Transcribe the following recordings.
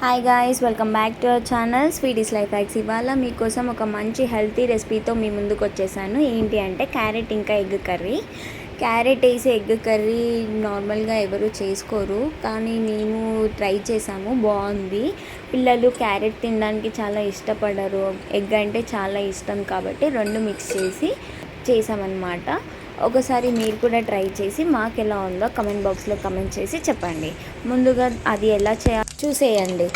Hi guys, welcome back to our channel sweeties life hacks. ఇవాళ మీకోసం ఒక మంచి హెల్తీ రెసిపీతో మీ ముందుకు వచ్చేసాను. ఏంటి అంటే క్యారెట్ ఇంకా ఎగ్ కర్రీ. క్యారెట్ వేసి ఎగ్ కర్రీ నార్మల్గా ఎవరు చేసుకోరు, కానీ నేను ట్రై చేశాము, బాగుంది. పిల్లలు క్యారెట్ తినడానికి చాలా ఇష్టపడరు, ఎగ్ అంటే చాలా ఇష్టం కాబట్టి రెండు మిక్స్ చేసి చేసామన్నమాట. ఒకసారి మీరు కూడా ట్రై చేసి మాకు ఎలా ఉందో కమెంట్ బాక్స్లో కమెంట్ చేసి చెప్పండి. ముందుగా అది ఎలా చేయాలో చూసేయండి.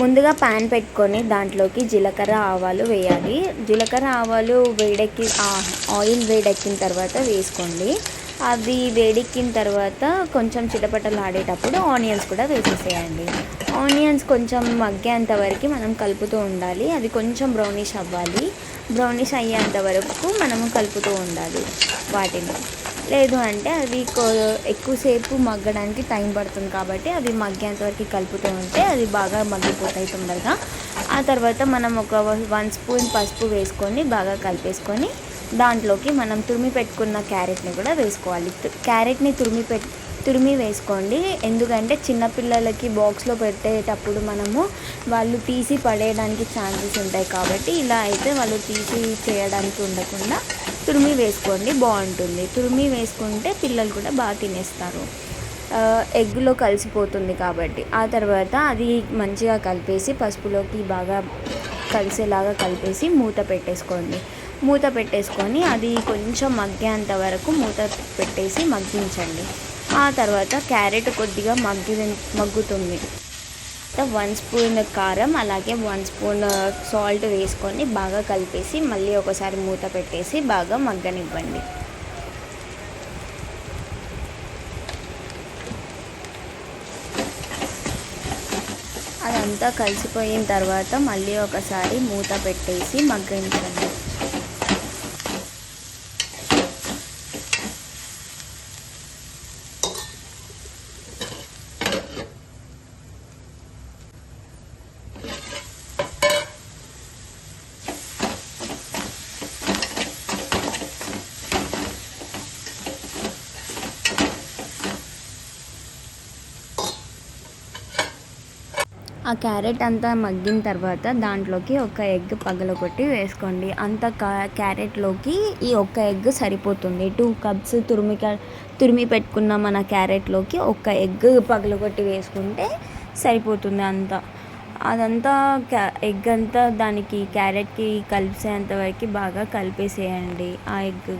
ముందుగా ప్యాన్ పెట్టుకొని దాంట్లోకి జీలకర్ర ఆవాలు వేయాలి. జీలకర్ర ఆవాలు ఆయిల్ వేడెక్కిన తర్వాత వేసుకోండి. అవి వేడెక్కిన తర్వాత కొంచెం చిటపటలు ఆడేటప్పుడు ఆనియన్స్ కూడా వేసేసేయండి. ఆనియన్స్ కొంచెం మగ్గేంత వరకు మనం కలుపుతూ ఉండాలి. అది కొంచెం బ్రౌనిష్ అవ్వాలి. బ్రౌనిష్ అయ్యేంత వరకు మనము కలుపుతూ ఉండాలి వాటిని. లేదు అంటే అవి ఎక్కువసేపు మగ్గడానికి టైం పడుతుంది కాబట్టి అవి మగ్గేంత వరకు కలుపుతూ ఉంటే అది బాగా మగ్గిపోతాయి తొందరగా. ఆ తర్వాత మనం ఒక 1 స్పూన్ పసుపు వేసుకొని బాగా కలిపేసుకొని దాంట్లోకి మనం తురిమి పెట్టుకున్న క్యారెట్ని కూడా వేసుకోవాలి. క్యారెట్ని తురిమి వేసుకోండి. ఎందుకంటే చిన్నపిల్లలకి బాక్స్లో పెట్టేటప్పుడు వాళ్ళు తీసి పడేయడానికి ఛాన్సెస్ ఉంటాయి కాబట్టి ఇలా అయితే వాళ్ళు తీసి చేయడానికి ఉండకుండా తురిమి వేసుకోండి, బాగుంటుంది. తురిమి వేసుకుంటే పిల్లలు కూడా బాగా తినేస్తారు, ఎగ్లో కలిసిపోతుంది కాబట్టి. ఆ తర్వాత అది మంచిగా కలిపేసి పసుపులోకి బాగా కలిసేలాగా కలిపేసి మూత పెట్టేసుకొని అది కొంచెం మగ్గేంత వరకు మూత పెట్టేసి మగ్గించండి. ఆ తర్వాత క్యారెట్ కొద్దిగా మగ్గుతుంది. 1 స్పూన్ కారం అలాగే 1 స్పూన్ సాల్ట్ వేసుకొని బాగా కలిపేసి మళ్ళీ ఒకసారి మూత పెట్టేసి బాగా మగ్గనివ్వండి. అదంతా కలిసిపోయిన తర్వాత మళ్ళీ ఒకసారి మూత పెట్టేసి మగ్గించండి. ఆ క్యారెట్ అంతా మగ్గిన తర్వాత దాంట్లోకి ఒక ఎగ్ పగలగొట్టి వేసుకోండి. అంత క్యారెట్లోకి ఈ ఒక్క ఎగ్ సరిపోతుంది. 2 కప్స్ తురిమి పెట్టుకున్న మన క్యారెట్లోకి ఒక ఎగ్ పగలగొట్టి వేసుకుంటే సరిపోతుంది. అదంతా ఎగ్ అంతా దానికి క్యారెట్కి కలిసేంత వరకు బాగా కలిపేసేయండి. ఆ ఎగ్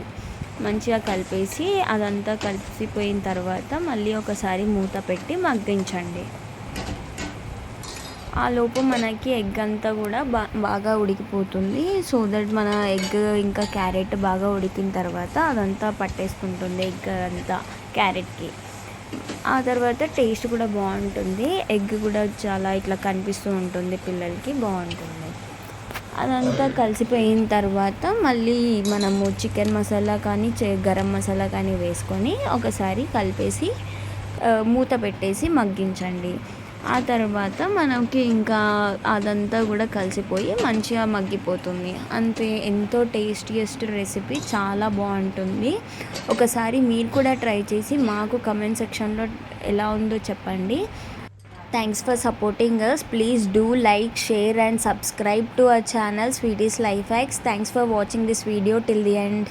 మంచిగా కలిపేసి అదంతా కలిసిపోయిన తర్వాత మళ్ళీ ఒకసారి మూత పెట్టి మగ్గించండి. ఆ లోపు మనకి ఎగ్ అంతా కూడా బాగా ఉడికిపోతుంది. సో దట్ మన ఎగ్ ఇంకా క్యారెట్ బాగా ఉడికిన తర్వాత అదంతా పట్టేసుకుంటుంది ఎగ్ అంతా క్యారెట్కి. ఆ తర్వాత టేస్ట్ కూడా బాగుంటుంది. ఎగ్ కూడా చాలా ఇట్లా కనిపిస్తూ ఉంటుంది, పిల్లలకి బాగుంటుంది. అదంతా కలిసిపోయిన తర్వాత మళ్ళీ మనము చికెన్ మసాలా కానీ గరం మసాలా కానీ వేసుకొని ఒకసారి కలిపేసి మూత పెట్టేసి మగ్గించండి. ఆ తర్వాత మనకి ఇంకా అదంతా కూడా కలిసిపోయి మంచిగా మగ్గిపోతుంది. అంతే, ఎంతో టేస్టీయెస్ట్ రెసిపీ, చాలా బాగుంటుంది. ఒకసారి మీరు కూడా ట్రై చేసి మాకు కమెంట్ సెక్షన్లో ఎలా ఉందో చెప్పండి. Thanks for supporting us. Please do like, share and subscribe to our channel Sweeties Life Hacks. Thanks for watching this video till the end.